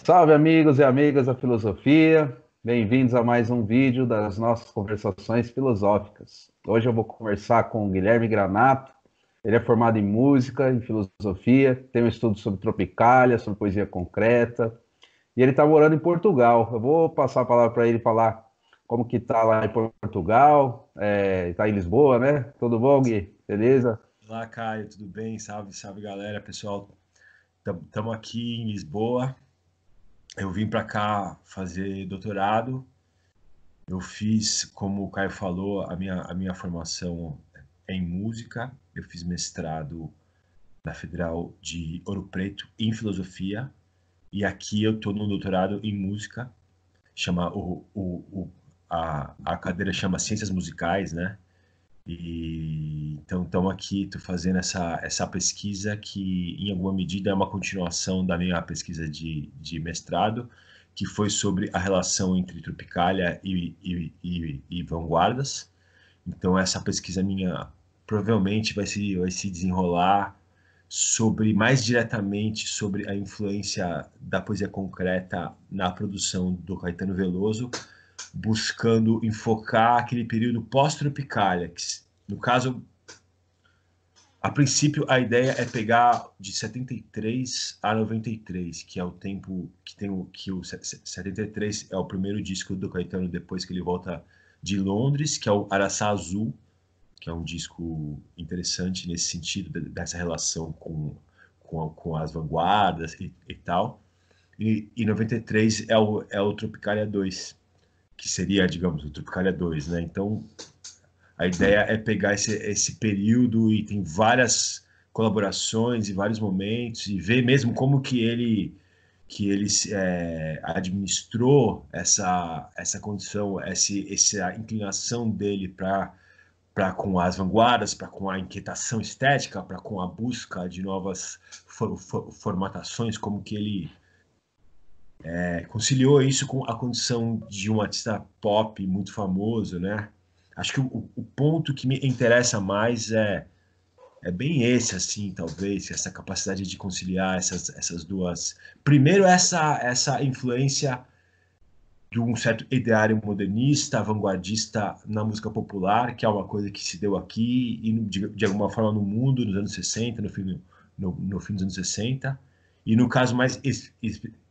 Salve, amigos e amigas da filosofia. Bem-vindos a mais um vídeo das nossas conversações filosóficas. Hoje eu vou conversar com o Guilherme Granato. Ele é formado em música, em filosofia, tem um estudo sobre Tropicália, sobre poesia concreta, e ele está morando em Portugal. Eu vou passar a palavra para ele falar como que está lá em Portugal, está em Lisboa, né? Tudo bom, Gui? Beleza? Olá, Caio, tudo bem? Salve, salve, galera, pessoal. Estamos aqui em Lisboa. Eu vim para cá fazer doutorado. Eu fiz, como o Caio falou, a minha formação é em música. Eu fiz mestrado na Federal de Ouro Preto em filosofia. E aqui eu estou no doutorado em música. Chama a cadeira chama Ciências Musicais, né? E então estamos aqui, estou fazendo essa pesquisa que, em alguma medida, é uma continuação da minha pesquisa de mestrado, que foi sobre a relação entre Tropicália e vanguardas. Então, essa pesquisa minha provavelmente vai se desenrolar sobre, mais diretamente, sobre a influência da poesia concreta na produção do Caetano Veloso, buscando enfocar aquele período pós-tropicália, que, no caso, a princípio, a ideia é pegar de 73 a 93, que é o tempo que tem o 73 é o primeiro disco do Caetano depois que ele volta de Londres, que é o Araçá Azul, que é um disco interessante nesse sentido, dessa relação com as vanguardas e tal. E 93 é o Tropicália 2, que seria, digamos, o Tropicália 2, né? Então, a ideia é pegar esse período e tem várias colaborações e vários momentos e ver mesmo como que ele administrou essa condição, essa inclinação dele para com as vanguardas, para com a inquietação estética, para com a busca de novas formatações, como que ele conciliou isso com a condição de um artista pop muito famoso, né? Acho que o ponto que me interessa mais é bem esse, assim, talvez, essa capacidade de conciliar essas duas. Primeiro, essa influência de um certo ideário modernista, vanguardista na música popular, que é uma coisa que se deu aqui e, de alguma forma, no mundo, nos anos 60, no fim dos anos 60. E no caso mais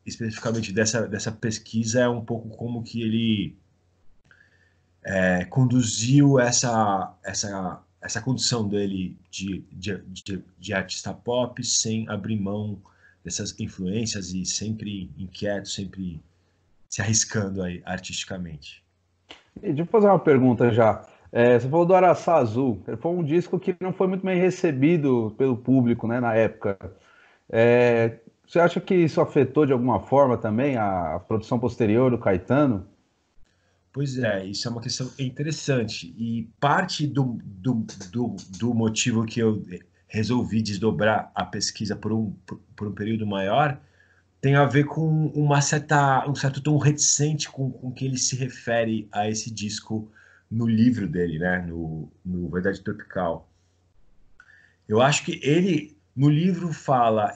especificamente dessa pesquisa, é um pouco como que ele conduziu essa condição dele de artista pop sem abrir mão dessas influências e sempre inquieto, sempre se arriscando aí artisticamente. E deixa eu fazer uma pergunta já. Você falou do Araçá Azul. Foi um disco que não foi muito bem recebido pelo público, né, na época. Você acha que isso afetou de alguma forma também a produção posterior do Caetano? Pois é, isso é uma questão interessante. E parte do motivo que eu resolvi desdobrar a pesquisa por um período maior tem a ver com um certo tom reticente com que ele se refere a esse disco no livro dele, né? No Verdade Tropical. Eu acho que ele, no livro,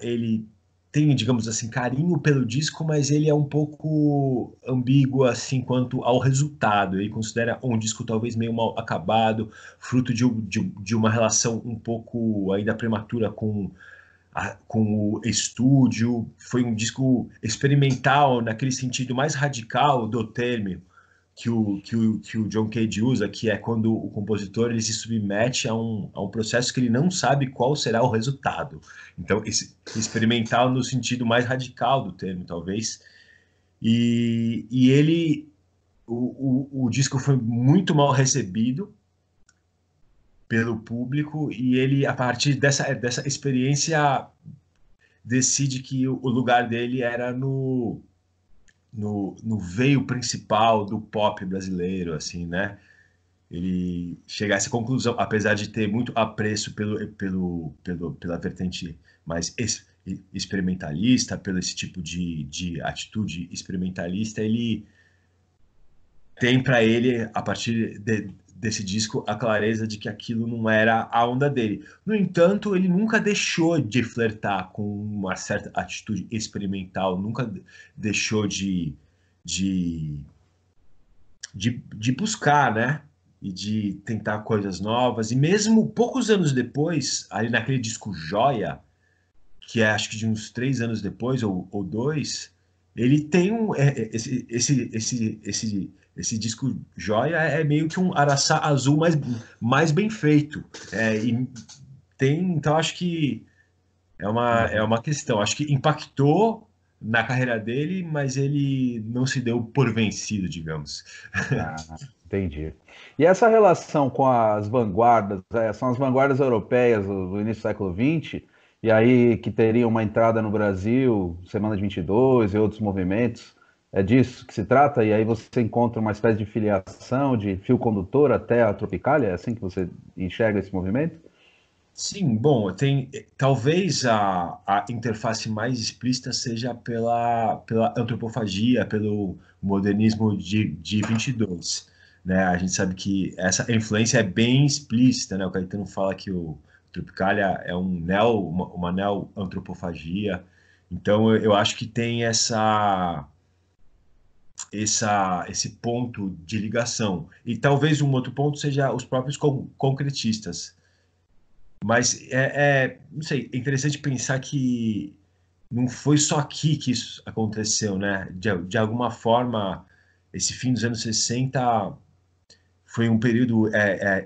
ele tem, digamos assim, carinho pelo disco, mas ele é um pouco ambíguo, assim, quanto ao resultado. Ele considera um disco talvez meio mal acabado, fruto de uma relação um pouco ainda prematura com o estúdio. Foi um disco experimental, naquele sentido mais radical do termo, que o John Cage usa, que é quando o compositor ele se submete a um processo que ele não sabe qual será o resultado. Então, experimental no sentido mais radical do termo, talvez. E o disco foi muito mal recebido pelo público e ele, a partir dessa experiência, decide que o lugar dele era no veio principal do pop brasileiro, assim, né? Ele chega a essa conclusão, apesar de ter muito apreço pela vertente mais experimentalista, pelo esse tipo de atitude experimentalista, ele tem para ele, a partir desse disco a clareza de que aquilo não era a onda dele. No entanto, ele nunca deixou de flertar com uma certa atitude experimental, nunca deixou de, de buscar, né? E de tentar coisas novas. E mesmo poucos anos depois, ali naquele disco Joia, que é acho que de uns 3 anos depois, ou dois, ele tem esse disco Joia é meio que um araçá azul mais bem feito. E tem, então acho que é Uhum. uma questão. Acho que impactou na carreira dele, mas ele não se deu por vencido, digamos. Ah, entendi. E essa relação com as vanguardas, são as vanguardas europeias do início do século XX, e aí que teriam uma entrada no Brasil, Semana de 22 e outros movimentos, é disso que se trata? E aí você encontra uma espécie de filiação, de fio condutor até a Tropicália? É assim que você enxerga esse movimento? Sim, bom, tem talvez a interface mais explícita seja pela antropofagia, pelo modernismo de 22, né? A gente sabe que essa influência é bem explícita, né? O Caetano fala que o Tropicália é uma neo-antropofagia. Então, eu acho que tem esse ponto de ligação. E talvez um outro ponto seja os próprios concretistas. Mas não sei, é interessante pensar que não foi só aqui que isso aconteceu, né? De alguma forma, esse fim dos anos 60 foi um período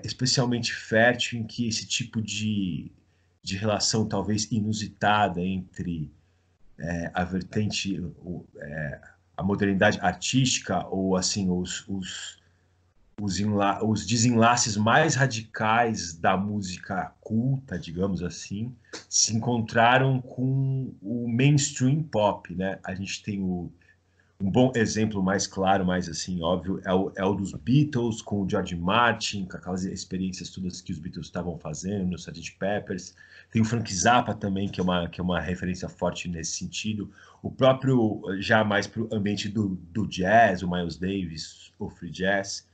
especialmente fértil em que esse tipo de relação talvez inusitada entre a vertente, a modernidade artística ou assim os desenlaces mais radicais da música culta, digamos assim, se encontraram com o mainstream pop, né? A gente tem um bom exemplo mais claro, mais assim, óbvio, é o dos Beatles, com o George Martin, com aquelas experiências todas que os Beatles estavam fazendo, no Sgt. Peppers. Tem o Frank Zappa também, que é uma referência forte nesse sentido. O próprio, já mais para o ambiente do jazz, o Miles Davis, o free jazz.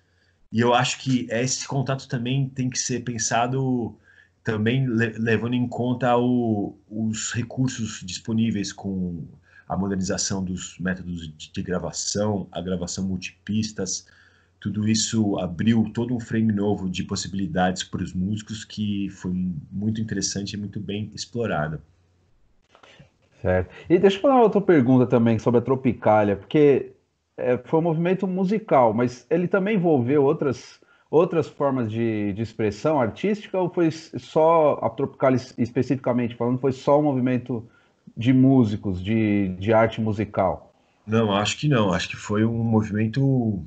E eu acho que esse contato também tem que ser pensado também levando em conta os recursos disponíveis com a modernização dos métodos de gravação, a gravação multipistas. Tudo isso abriu todo um frame novo de possibilidades para os músicos que foi muito interessante e muito bem explorado. Certo. E deixa eu fazer uma outra pergunta também sobre a Tropicália, porque foi um movimento musical, mas ele também envolveu outras formas de expressão artística, ou foi só a Tropicália especificamente falando, foi só um movimento de músicos, de arte musical? Não, acho que não. Acho que foi um movimento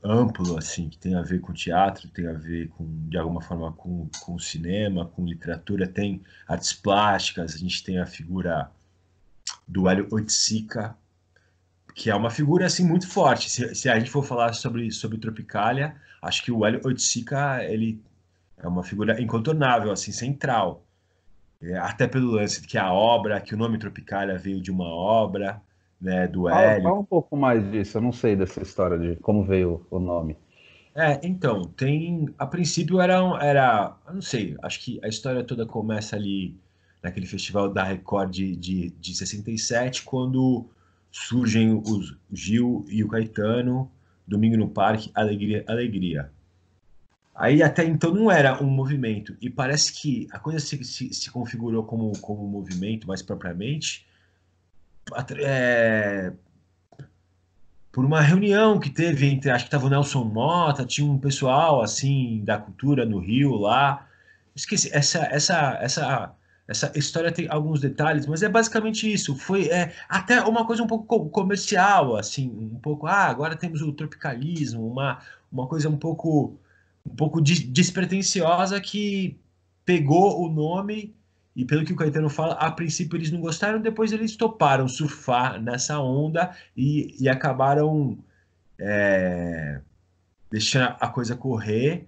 amplo, assim, que tem a ver com teatro, tem a ver com, de alguma forma, com cinema, com literatura, tem artes plásticas, a gente tem a figura do Hélio Oiticica, que é uma figura, assim, muito forte. Se a gente for falar sobre Tropicália, acho que o Hélio Oiticica, ele é uma figura incontornável, assim, central. Até pelo lance de que a obra, que o nome Tropicália veio de uma obra, né, do Hélio. Fala um pouco mais disso, eu não sei dessa história de como veio o nome. Então, a princípio eu não sei, acho que a história toda começa ali naquele festival da Record de 67, quando surgem o Gil e o Caetano, Domingo no Parque, Alegria, Alegria. Aí até então não era um movimento, e parece que a coisa se configurou como um movimento mais propriamente, é, por uma reunião que teve entre, acho que estava o Nelson Mota, tinha um pessoal assim da cultura no Rio lá. Esqueci, essa história tem alguns detalhes, mas é basicamente isso. Foi até uma coisa um pouco comercial, assim, um pouco, agora temos o tropicalismo, uma coisa um pouco despretensiosa que pegou o nome e pelo que o Caetano fala, a princípio eles não gostaram, depois eles toparam surfar nessa onda e acabaram deixando a coisa correr.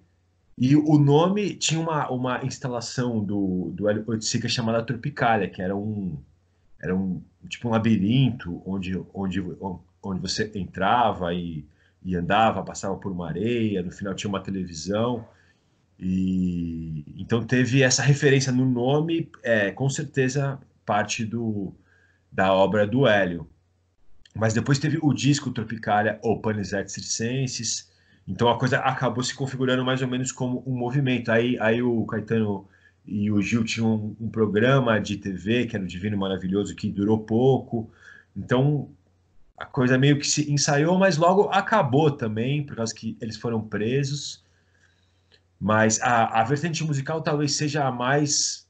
E o nome tinha uma instalação do Hélio Oiticica chamada Tropicália, que era um tipo um labirinto onde você entrava e andava, passava por uma areia, no final tinha uma televisão, e então teve essa referência no nome, com certeza parte da obra do Hélio. Mas depois teve o disco Tropicália ou Panisette Circenses, então a coisa acabou se configurando mais ou menos como um movimento. Aí o Caetano e o Gil tinham um programa de TV, que era o Divino e Maravilhoso, que durou pouco. Então a coisa meio que se ensaiou, mas logo acabou também, por causa que eles foram presos. Mas a vertente musical talvez seja a mais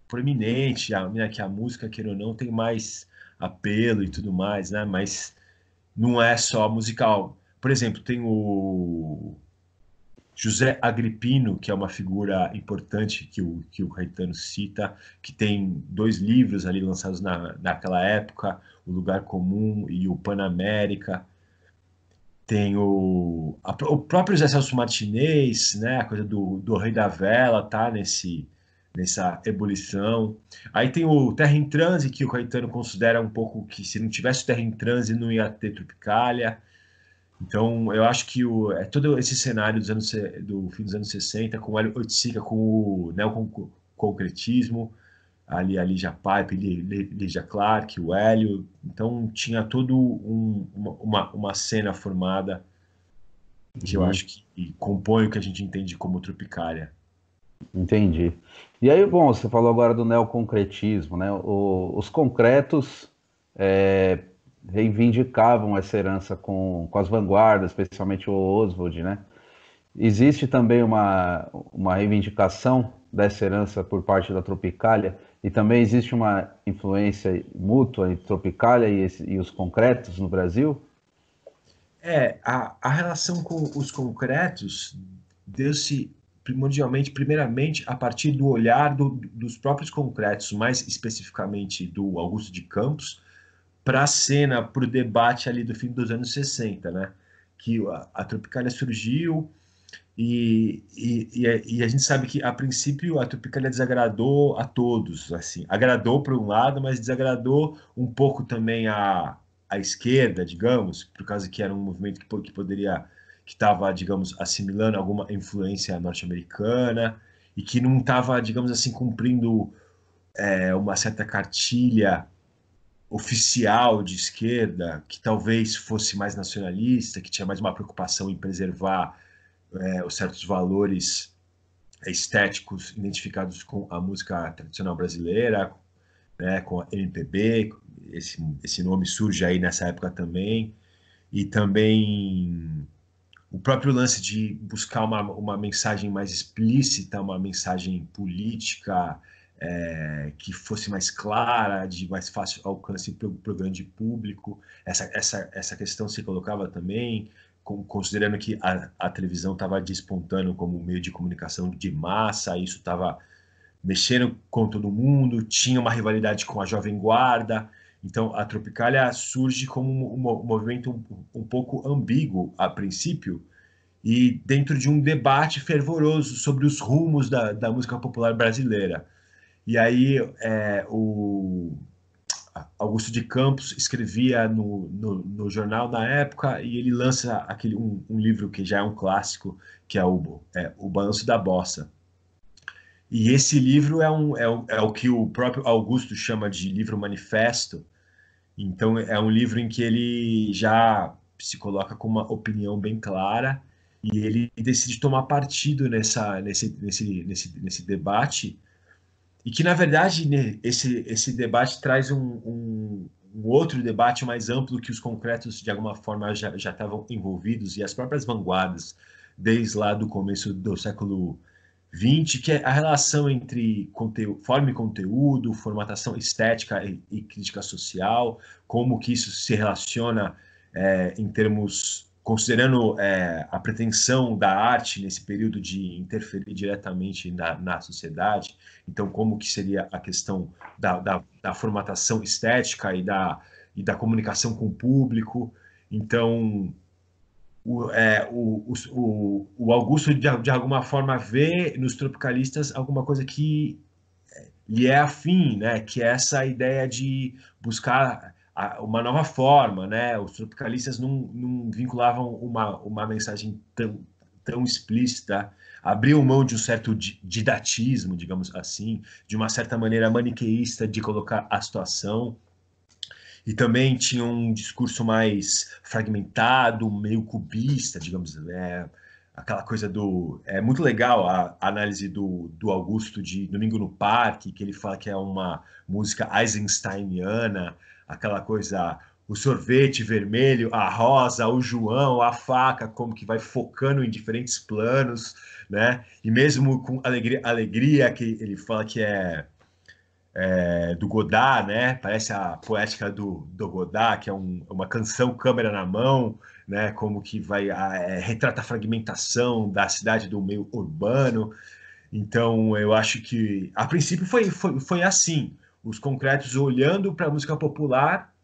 proeminente, que a música, queira ou não, tem mais apelo e tudo mais, né? Mas não é só musical. Por exemplo, tem o José Agripino, que é uma figura importante que o Caetano cita, que tem 2 livros ali lançados naquela época, O Lugar Comum e o Panamérica. Tem o próprio Zé Celso Martinez, né? A coisa do Rei da Vela, tá nessa ebulição. Aí tem o Terra em Transe, que o Caetano considera um pouco que se não tivesse Terra em Transe não ia ter Tropicália. Então, eu acho que todo esse cenário do fim dos anos 60, com o Hélio Oiticica, com o neoconcretismo, ali a Lígia Pipe, Lígia Clark, o Hélio. Então, tinha todo uma cena formada que eu Uhum, acho que compõe o que a gente entende como Tropicália. entendi. E aí, bom, você falou agora do neoconcretismo, né? Os concretos é, reivindicavam essa herança com as vanguardas, especialmente o Oswald, né? Existe também uma reivindicação dessa herança por parte da Tropicália e também existe uma influência mútua entre Tropicália e os concretos no Brasil? A relação com os concretos deu-se primordialmente, primeiramente, a partir do olhar dos próprios concretos, mais especificamente do Augusto de Campos, para a cena, para o debate ali do fim dos anos 60, né? Que a Tropicália surgiu e a gente sabe que, a princípio, a Tropicália desagradou a todos, assim, agradou por um lado, mas desagradou um pouco também a esquerda, digamos, por causa que era um movimento que poderia, que estava, digamos, assimilando alguma influência norte-americana e que não estava, digamos assim, cumprindo uma certa cartilha oficial de esquerda, que talvez fosse mais nacionalista, que tinha mais uma preocupação em preservar os certos valores estéticos identificados com a música tradicional brasileira, né, com a MPB. Esse nome surge aí nessa época também. E também o próprio lance de buscar uma mensagem mais explícita, uma mensagem política que fosse mais clara, de mais fácil alcance para o grande público. Essa questão se colocava também, considerando que a televisão estava despontando como meio de comunicação de massa, isso estava mexendo com todo mundo, tinha uma rivalidade com a Jovem Guarda. Então, a Tropicália surge como um movimento um pouco ambíguo a princípio, e dentro de um debate fervoroso sobre os rumos da música popular brasileira. E aí, o Augusto de Campos escrevia no jornal na época, e ele lança um livro que já é um clássico, que é o Balanço da Bossa. E esse livro é o que o próprio Augusto chama de livro manifesto. Então, é um livro em que ele já se coloca com uma opinião bem clara e ele decide tomar partido nesse debate. E que, na verdade, né, esse debate traz um outro debate mais amplo, que os concretos, de alguma forma, já estavam envolvidos, e as próprias vanguardas, desde lá do começo do século XX, que é a relação entre forma e conteúdo, formatação estética e crítica social, como que isso se relaciona em termos, considerando a pretensão da arte nesse período de interferir diretamente na sociedade. Então, como que seria a questão da formatação estética e da comunicação com o público. Então, o Augusto, de alguma forma, vê nos tropicalistas alguma coisa que lhe é afim, né? Que é essa ideia de buscar uma nova forma, né? Os tropicalistas não vinculavam uma mensagem tão explícita, abriam mão de um certo didatismo, digamos assim, de uma certa maneira maniqueísta de colocar a situação, e também tinha um discurso mais fragmentado, meio cubista, digamos, aquela coisa do... É muito legal a análise do Augusto de Domingo no Parque, que ele fala que é uma música eisensteiniana, aquela coisa, o sorvete vermelho, a rosa, o João, a faca, como que vai focando em diferentes planos, né? E mesmo com alegria que ele fala que do Godard, né? Parece a poética do Godard, que é uma canção câmera na mão, né? Como que vai retrata a fragmentação da cidade do meio urbano. Então, eu acho que a princípio foi assim, os Concretos olhando para a música popular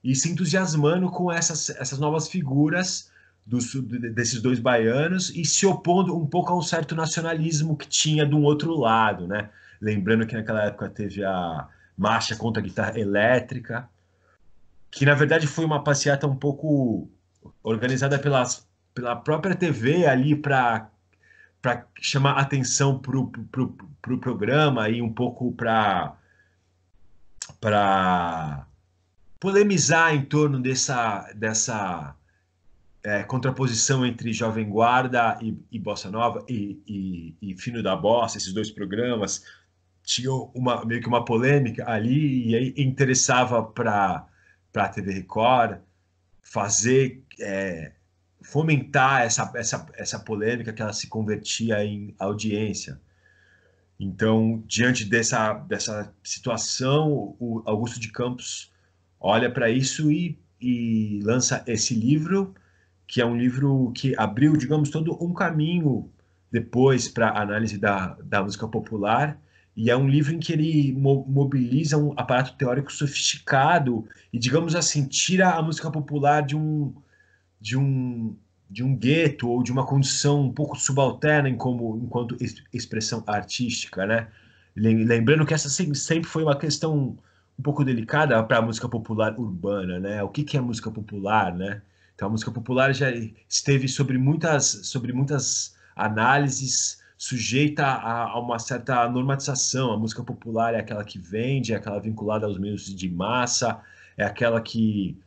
e se entusiasmando com essas novas figuras desses dois baianos e se opondo um pouco a um certo nacionalismo que tinha de um outro lado, né? Lembrando que naquela época teve a Marcha contra a Guitarra Elétrica, que na verdade foi uma passeata um pouco organizada pela própria TV ali para chamar atenção para o programa e um pouco para polemizar em torno dessa contraposição entre Jovem Guarda e Bossa Nova e Fino da Bossa, esses dois programas, tinha meio que uma polêmica ali, e aí interessava para a TV Record fazer, fomentar essa polêmica que ela se convertia em audiência. Então, diante dessa situação, o Augusto de Campos olha para isso e lança esse livro, que é um livro que abriu, digamos, todo um caminho depois para a análise da música popular, e é um livro em que ele mobiliza um aparato teórico sofisticado e, digamos assim, tira a música popular de um, de um gueto ou de uma condição um pouco subalterna enquanto expressão artística, né? Lembrando que essa sempre foi uma questão um pouco delicada para a música popular urbana, né? O que é música popular, né? Então, a música popular já esteve sobre muitas análises, sujeita a uma certa normatização. A música popular é aquela que vende, é aquela vinculada aos meios de massa, é aquela que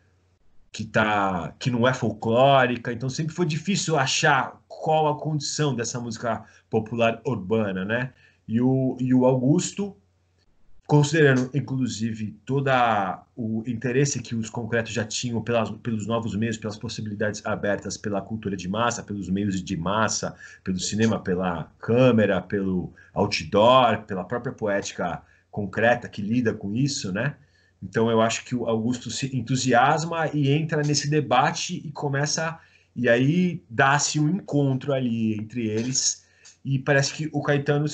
não é folclórica, então sempre foi difícil achar qual a condição dessa música popular urbana, né? E o Augusto, considerando inclusive todo o interesse que os Concretos já tinham pelos novos meios, pelas possibilidades abertas pela cultura de massa, pelos meios de massa, pelo cinema, pela câmera, pelo outdoor, pela própria poética concreta que lida com isso, né? Então eu acho que o Augusto se entusiasma e entra nesse debate e começa, e aí dá-se um encontro ali entre eles, e parece que o Caetano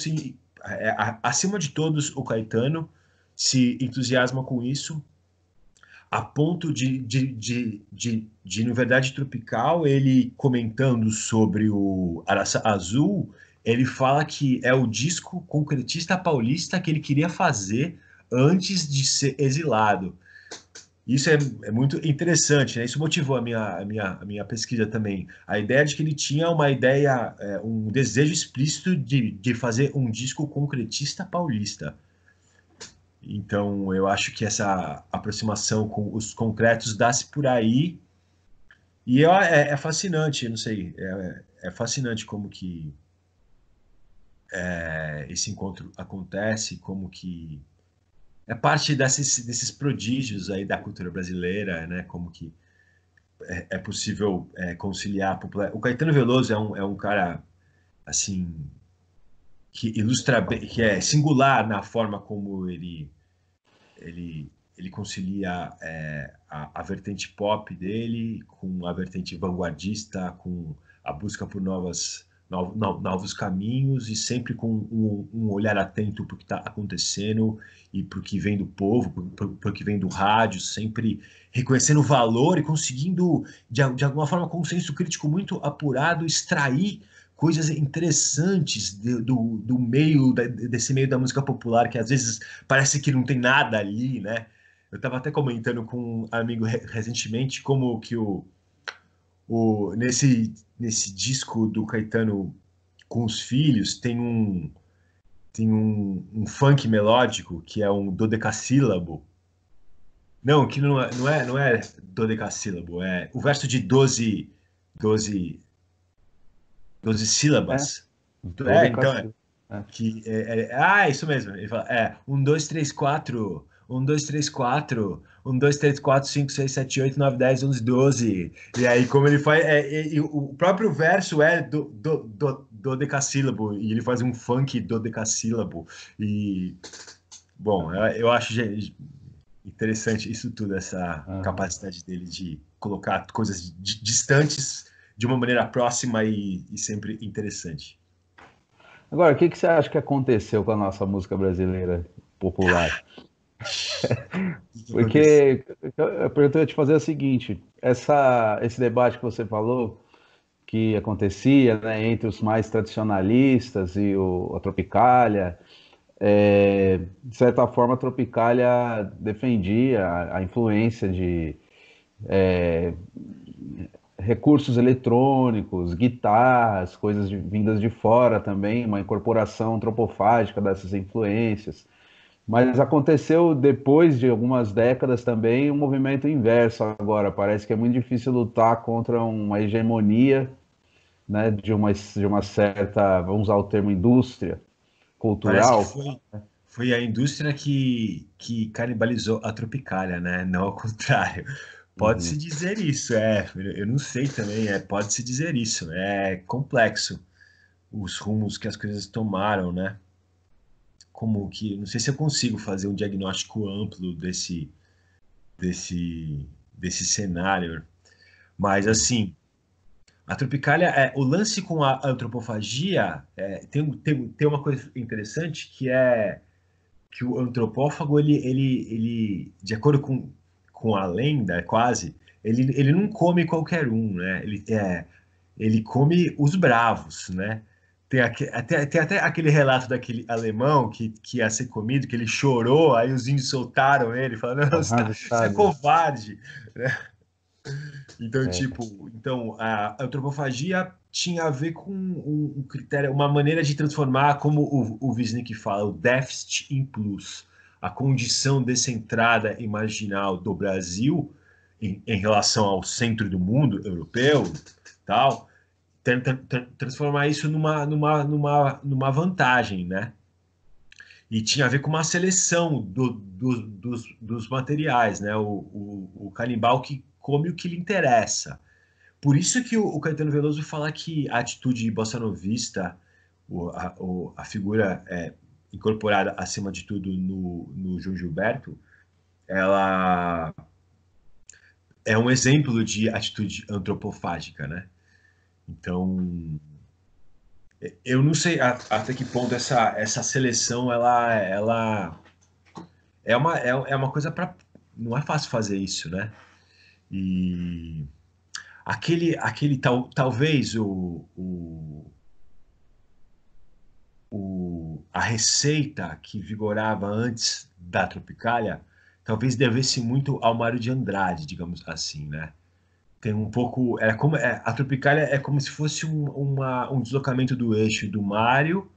acima de todos, o Caetano se entusiasma com isso, a ponto de no Verdade Tropical, ele comentando sobre o Araçá Azul, ele fala que é o disco concretista paulista que ele queria fazer antes de ser exilado. Isso é muito interessante, né? Isso motivou a minha pesquisa também. A ideia de que ele tinha uma ideia, um desejo explícito de fazer um disco concretista paulista. Então, eu acho que essa aproximação com os concretos dá-se por aí. E é fascinante, não sei, é fascinante como que esse encontro acontece, como que é parte desses prodígios aí da cultura brasileira, né? Como que é possível conciliar a população. O Caetano Veloso é um cara assim que ilustra bem, que é singular na forma como ele concilia a vertente pop dele com a vertente vanguardista, com a busca por novos caminhos e sempre com um olhar atento para o que está acontecendo e para o que vem do povo, para o que vem do rádio, sempre reconhecendo o valor e conseguindo, de alguma forma, com um senso crítico muito apurado, extrair coisas interessantes do meio, desse meio da música popular, que às vezes parece que não tem nada ali, né? eu estava até comentando com um amigo recentemente como que nesse disco do Caetano com os filhos tem um funk melódico que é um dodecassílabo. Não, que não é dodecassílabo, é o verso de 12, 12 É, sílabas. todo Então, Cassio. É. isso mesmo. Ele fala, 1, 2, 3, 4, 1, 2, 3, 4, 1, 2, 3, 4, 5, 6, 7, 8, 9, 10, 11, 12. E aí, como ele faz, e o próprio verso é dodecassílabo, e ele faz um funk dodecassílabo. E, bom, eu acho interessante isso tudo, essa Aham. capacidade dele de colocar coisas distantes de uma maneira próxima e sempre interessante. Agora, o que que você acha que aconteceu com a nossa música brasileira popular? O que aconteceu? Porque a pergunta eu ia te fazer é a seguinte: esse debate que você falou, que acontecia, né, entre os mais tradicionalistas e a Tropicália, de certa forma, a Tropicália defendia a influência de recursos eletrônicos, guitarras, vindas de fora também, uma incorporação antropofágica dessas influências. Mas aconteceu depois de algumas décadas também um movimento inverso agora. Parece que é muito difícil lutar contra uma hegemonia, né, de uma certa, vamos usar o termo indústria Parece que cultural. foi a indústria que canibalizou a Tropicália, né? Não ao contrário. Pode-se Uhum. dizer isso, eu não sei também, pode-se dizer isso. É complexo os rumos que as coisas tomaram, né? Como que, não sei se eu consigo fazer um diagnóstico amplo desse cenário, mas assim, a Tropicália, o lance com a antropofagia, tem uma coisa interessante que é que o antropófago, ele de acordo com a lenda, quase, ele não come qualquer um, né? Ele come os bravos, né? Tem até aquele relato daquele alemão que ia ser comido, que ele chorou, aí os índios soltaram ele, falando, não, você é Arrasado. covarde. Então, É. tipo, a antropofagia tinha a ver com um critério, uma maneira de transformar, como o Wisnik fala, o déficit em plus, a condição descentrada e marginal do Brasil em relação ao centro do mundo europeu, tal, transformar isso numa vantagem, né? E tinha a ver com uma seleção dos materiais, né? O canibal que come o que lhe interessa. Por isso que o Caetano Veloso fala que a atitude bossanovista, a figura incorporada acima de tudo no João Gilberto, ela é um exemplo de atitude antropofágica, né? Então, eu não sei até que ponto essa seleção ela é uma coisa para. Não é fácil fazer isso, né? E talvez a receita que vigorava antes da Tropicália talvez devesse muito ao Mário de Andrade, digamos assim, né? Tem um pouco, a Tropicália é como se fosse um deslocamento do eixo do Mário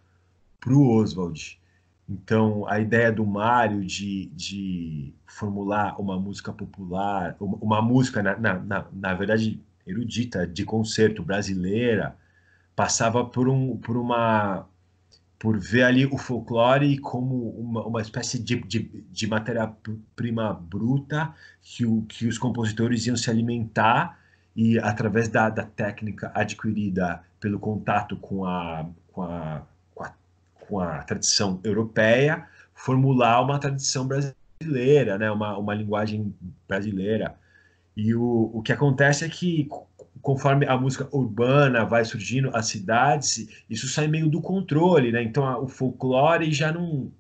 para o Oswald. Então, a ideia do Mário de formular uma música popular, uma música, na verdade, erudita, de concerto brasileira, passava por ver ali o folclore como uma espécie de matéria-prima bruta que os compositores iam se alimentar e, através da técnica adquirida pelo contato com a, com a tradição europeia, formular uma tradição brasileira, né? uma linguagem brasileira. E o que acontece é que, conforme a música urbana vai surgindo, as cidades, isso sai meio do controle, né? Então, o folclore já não.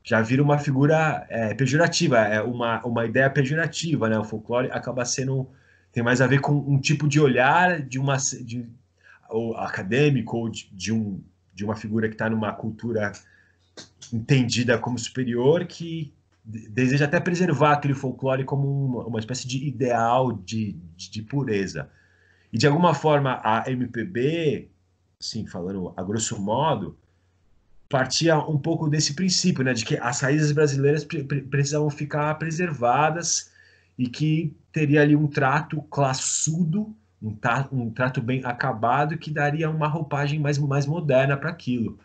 Já vira uma figura pejorativa, é uma ideia pejorativa, né? O folclore acaba sendo. Tem mais a ver com um tipo de olhar ou acadêmico ou de uma figura que está numa cultura entendida como superior que deseja até preservar aquele folclore como uma espécie de ideal de pureza. E de alguma forma a MPB, assim, falando a grosso modo, partia um pouco desse princípio, né, de que as raízes brasileiras precisavam ficar preservadas e que teria ali um trato classudo, um trato bem acabado que daria uma roupagem mais moderna para aquilo,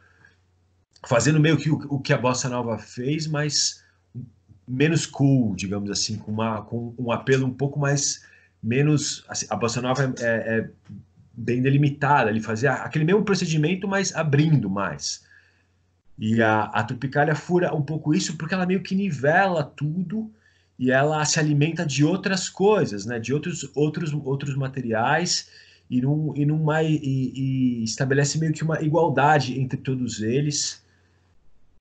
fazendo meio que o que a bossa nova fez, mas menos cool, digamos assim, com um apelo um pouco mais menos, assim, a bossa nova é bem delimitada, ele fazia aquele mesmo procedimento, mas abrindo mais. E a Tropicália fura um pouco isso porque ela meio que nivela tudo e ela se alimenta de outras coisas, né? De outros materiais e estabelece meio que uma igualdade entre todos eles.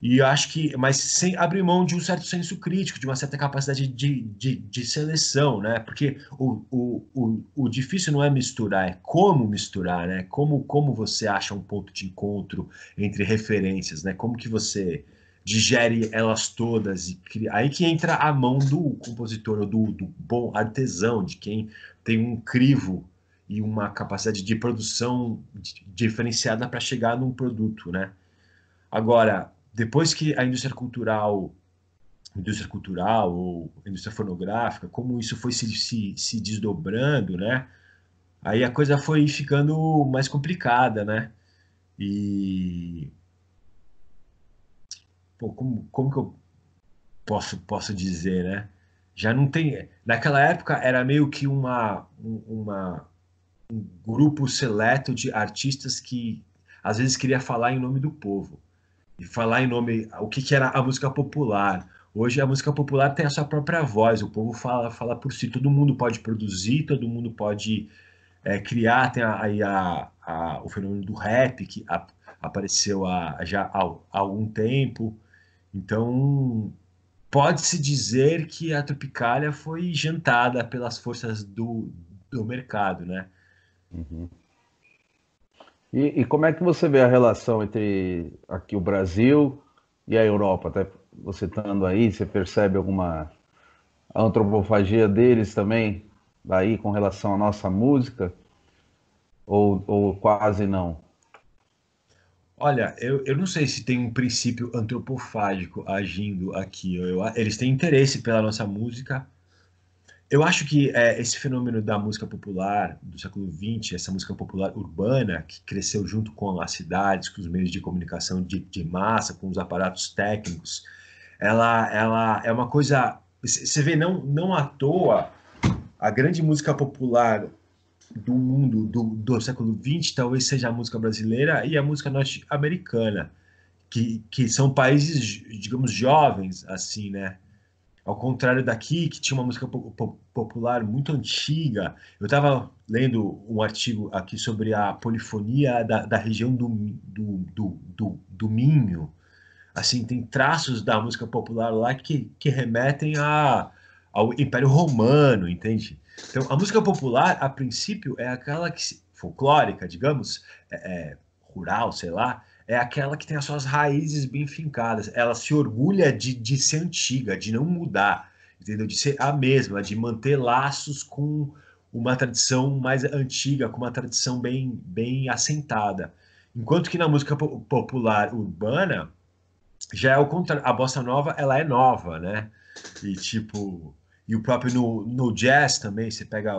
E eu acho que, mas sem abrir mão de um certo senso crítico, de uma certa capacidade de seleção, né? Porque o difícil não é misturar, é como misturar, né? Como você acha um ponto de encontro entre referências, né? Como que você digere elas todas e cria... Aí que entra a mão do compositor, ou do bom artesão, de quem tem um crivo e uma capacidade de produção diferenciada para chegar num produto, né? Agora, depois que a indústria cultural ou indústria fonográfica, como isso foi se desdobrando, né? Aí a coisa foi ficando mais complicada, né? E pô, como que eu posso dizer, né? Já não tem. Naquela época era meio que um grupo seleto de artistas que às vezes queria falar em nome do povo. E falar em nome, o que que era a música popular. Hoje a música popular tem a sua própria voz, o povo fala por si, todo mundo pode produzir, todo mundo pode criar, tem aí o fenômeno do rap que apareceu já há algum tempo. Então, pode-se dizer que a Tropicália foi jantada pelas forças do mercado, né? Uhum. E como é que você vê a relação entre aqui o Brasil e a Europa? Até você estando aí, você percebe alguma antropofagia deles também, daí com relação à nossa música? Ou quase não? Olha, eu não sei se tem um princípio antropofágico agindo aqui. Eles têm interesse pela nossa música. Eu acho que esse fenômeno da música popular do século XX, essa música popular urbana, que cresceu junto com as cidades, com os meios de comunicação de massa, com os aparatos técnicos, ela é uma coisa. Você vê, não à toa, a grande música popular do mundo do século XX talvez seja a música brasileira e a música norte-americana, que são países, digamos, jovens, assim, né? Ao contrário daqui, que tinha uma música popular muito antiga. Eu estava lendo um artigo aqui sobre a polifonia da região do Minho. Assim, tem traços da música popular lá que remetem ao Império Romano, entende? Então, a música popular, a princípio, é aquela folclórica, digamos, rural, sei lá, é aquela que tem as suas raízes bem fincadas. Ela se orgulha de ser antiga, de não mudar, entendeu? De ser a mesma, de manter laços com uma tradição mais antiga, com uma tradição bem assentada. Enquanto que na música popular urbana, já é o contrário. A bossa nova, ela é nova, né? E tipo, e o próprio no jazz também, você pega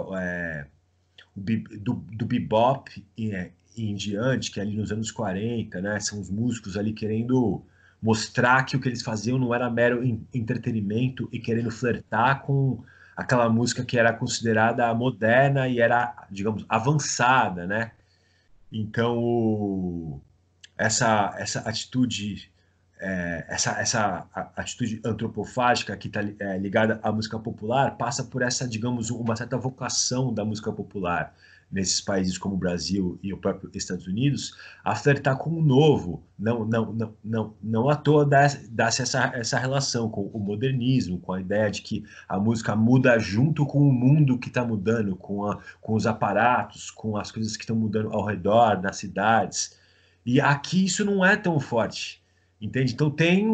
do bebop em diante, que é ali nos anos 40, né? São os músicos ali querendo mostrar que o que eles faziam não era mero entretenimento e querendo flertar com aquela música que era considerada moderna e era, digamos, avançada, né? Então, essa atitude essa atitude antropofágica que está ligada à música popular passa por essa, digamos, uma certa vocação da música popular nesses países como o Brasil e o próprio Estados Unidos a flertar com o novo. Não à toa dá-se essa relação com o modernismo, com a ideia de que a música muda junto com o mundo que está mudando, com os aparatos, com as coisas que estão mudando ao redor, nas cidades. E aqui isso não é tão forte. entende? Então tem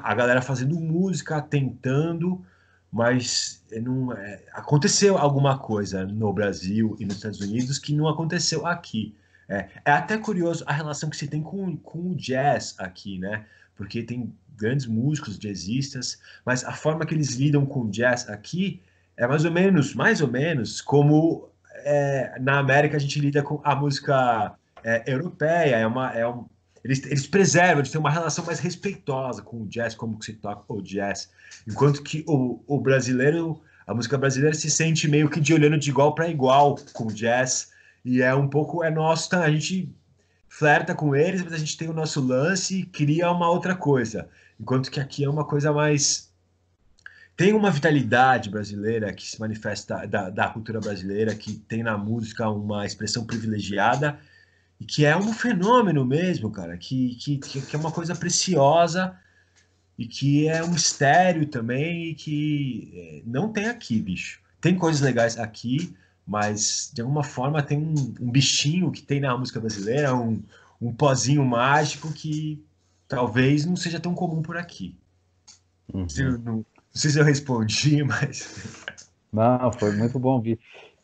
a galera fazendo música, tentando, mas não, aconteceu alguma coisa no Brasil e nos Estados Unidos que não aconteceu aqui. É até curioso a relação que se tem com o jazz aqui, né? Porque tem grandes músicos jazzistas, mas a forma que eles lidam com o jazz aqui é mais ou menos como na América a gente lida com a música europeia. Eles preservam, eles têm uma relação mais respeitosa com o jazz, como que se toca o jazz. Enquanto que o brasileiro, a música brasileira se sente meio que de olhando de igual para igual com o jazz. E é um pouco, nosso, tá? A gente flerta com eles, mas a gente tem o nosso lance e cria uma outra coisa. Enquanto que aqui é uma coisa mais. Tem uma vitalidade brasileira que se manifesta da cultura brasileira, que tem na música uma expressão privilegiada e que é um fenômeno mesmo, cara, que é uma coisa preciosa e que é um mistério também e que não tem aqui, bicho. Tem coisas legais aqui, mas de alguma forma tem um bichinho que tem na música brasileira, um pozinho mágico que talvez não seja tão comum por aqui. Uhum. Não sei se eu respondi, mas. Não, foi muito bom ouvir.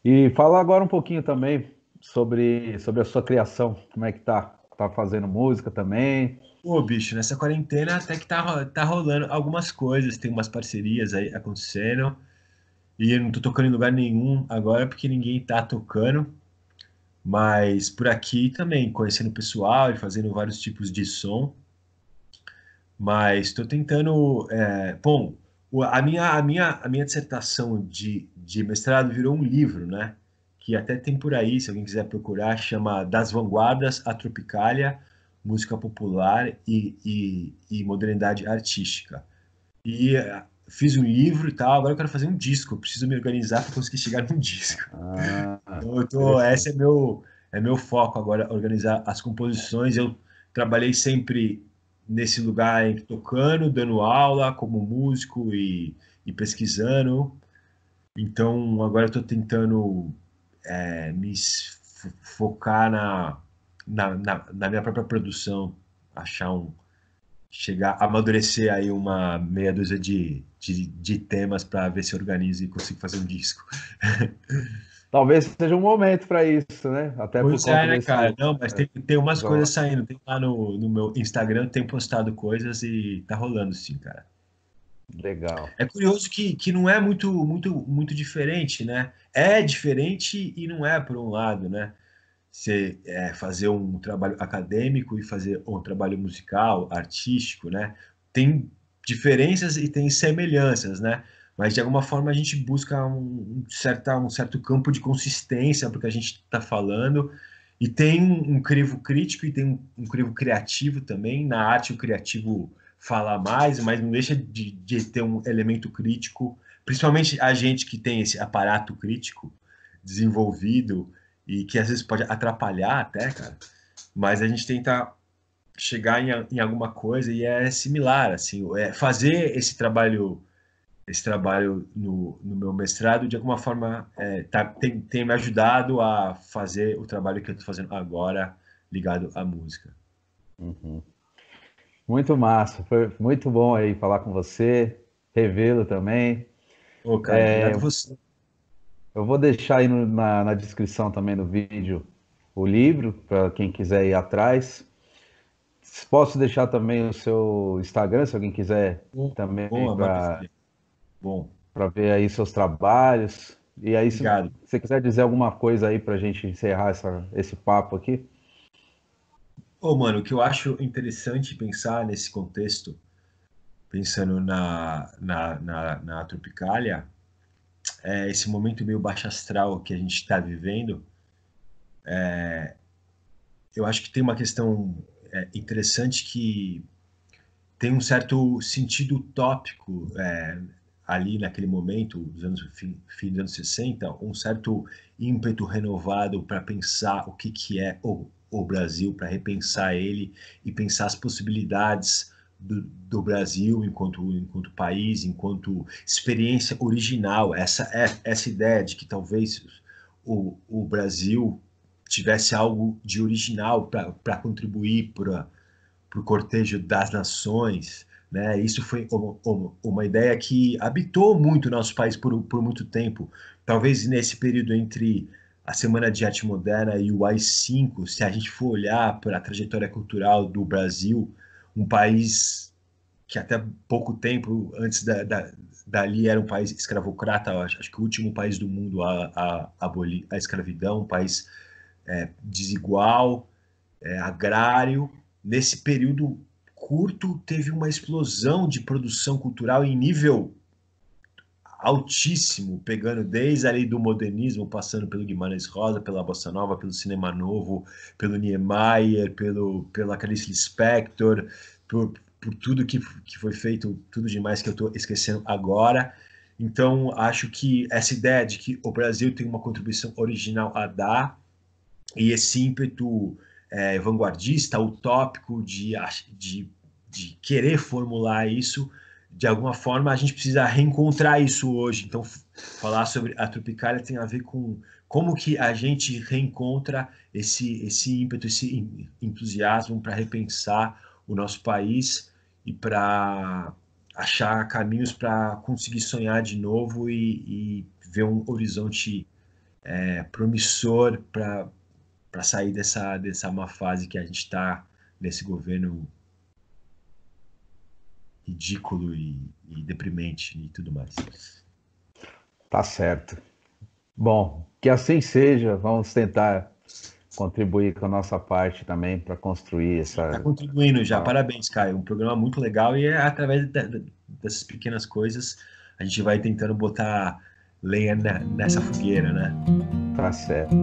E fala agora um pouquinho também sobre a sua criação. Como é que tá? Tá fazendo música também? Pô, bicho, nessa quarentena até que tá rolando algumas coisas, tem umas parcerias aí acontecendo, e eu não tô tocando em lugar nenhum agora porque ninguém tá tocando, mas por aqui também, conhecendo o pessoal e fazendo vários tipos de som, mas estou tentando, bom, a minha dissertação de mestrado virou um livro, né? Que até tem por aí, se alguém quiser procurar, chama Das Vanguardas à Tropicália, Música Popular e Modernidade Artística. E fiz um livro e tal, agora eu quero fazer um disco, eu preciso me organizar para conseguir chegar num disco. Ah, Então, esse interessante. é meu foco agora, organizar as composições. Eu trabalhei sempre nesse lugar tocando, dando aula como músico e pesquisando. Então, agora eu estou tentando focar na minha própria produção, achar chegar, amadurecer aí uma meia dúzia de temas para ver se eu organizo e consigo fazer um disco. Talvez seja um momento para isso, né? Até por Pois é, conta né, cara? desse Não, mas tem umas coisas isolamento. saindo. Tem lá no meu Instagram, tem postado coisas e tá rolando sim, cara. Legal. É curioso que não é muito diferente, né? É diferente e não é por um lado, né? Você fazer um trabalho acadêmico e fazer um trabalho musical, artístico, né? Tem diferenças e tem semelhanças, né? Mas de alguma forma a gente busca um certo campo de consistência para o que a gente está falando. E tem um crivo crítico e tem um crivo criativo também. Na arte, o criativo fala mais, mas não deixa de ter um elemento crítico, principalmente a gente que tem esse aparato crítico desenvolvido e que às vezes pode atrapalhar até, cara. Mas a gente tenta chegar em alguma coisa e é similar, assim, fazer esse trabalho no meu mestrado, de alguma forma, tem me ajudado a fazer o trabalho que eu estou fazendo agora ligado à música. Uhum. Muito massa. Foi muito bom aí falar com você, revê-lo também. Ô, cara, obrigado você. Eu vou deixar aí na descrição também do vídeo o livro, para quem quiser ir atrás. Posso deixar também o seu Instagram, se alguém quiser Bom, também bom, para maravilha. Bom, ver aí seus trabalhos. E aí, se obrigado. você quiser dizer alguma coisa aí para a gente encerrar esse papo aqui. Ô, mano, o que eu acho interessante pensar nesse contexto, pensando na Tropicália, esse momento meio baixo astral que a gente está vivendo. Eu acho que tem uma questão interessante que tem um certo sentido utópico ali naquele momento, fim dos anos 60, um certo ímpeto renovado para pensar o que é o Brasil, para repensar ele e pensar as possibilidades do Brasil enquanto país, enquanto experiência original. Essa ideia de que talvez o Brasil tivesse algo de original para contribuir cortejo das nações, né? Isso foi uma ideia que habitou muito o nosso país por muito tempo. Talvez nesse período entre a Semana de Arte Moderna e o AI-5, se a gente for olhar para a trajetória cultural do Brasil, um país que até pouco tempo antes dali era um país escravocrata, acho que o último país do mundo a abolir a escravidão, um país desigual, agrário. Nesse período curto, teve uma explosão de produção cultural em nível altíssimo, pegando desde ali do modernismo, passando pelo Guimarães Rosa, pela Bossa Nova, pelo Cinema Novo, pelo Niemeyer, pela Clarice Lispector, por tudo que foi feito, tudo demais que eu estou esquecendo agora. Então, acho que essa ideia de que o Brasil tem uma contribuição original a dar, e esse ímpeto vanguardista, utópico, de querer formular isso, de alguma forma a gente precisa reencontrar isso hoje. Então, falar sobre a Tropicália tem a ver com como que a gente reencontra esse ímpeto, esse entusiasmo para repensar o nosso país e para achar caminhos para conseguir sonhar de novo e ver um horizonte promissor para sair dessa má fase que a gente está nesse governo ridículo e deprimente e tudo mais. Tá certo. Bom, que assim seja. Vamos tentar contribuir com a nossa parte também para construir essa... Está contribuindo já. Parabéns, Caio. Um programa muito legal e através dessas pequenas coisas a gente vai tentando botar lenha nessa fogueira, né? Tá certo.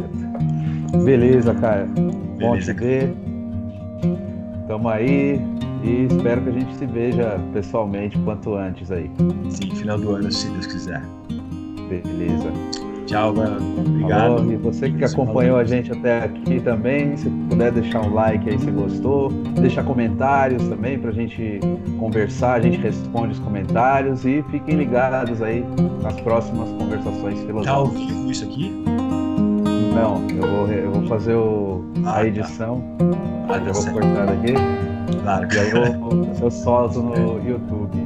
Beleza, cara. Bom te ver. Tamo aí e espero que a gente se veja pessoalmente quanto antes aí. Sim, final do ano, se Deus quiser. Beleza. Tchau, mano. Obrigado. Falou. E você que acompanhou a gente até aqui também, se puder deixar um like aí se gostou, deixar comentários também pra gente conversar, a gente responde os comentários e fiquem ligados aí nas próximas conversações filosóficas. Tá ao vivo isso aqui? Não, eu vou fazer a edição. Tá. Eu vou cortar aqui. Claro. E aí eu solto no YouTube.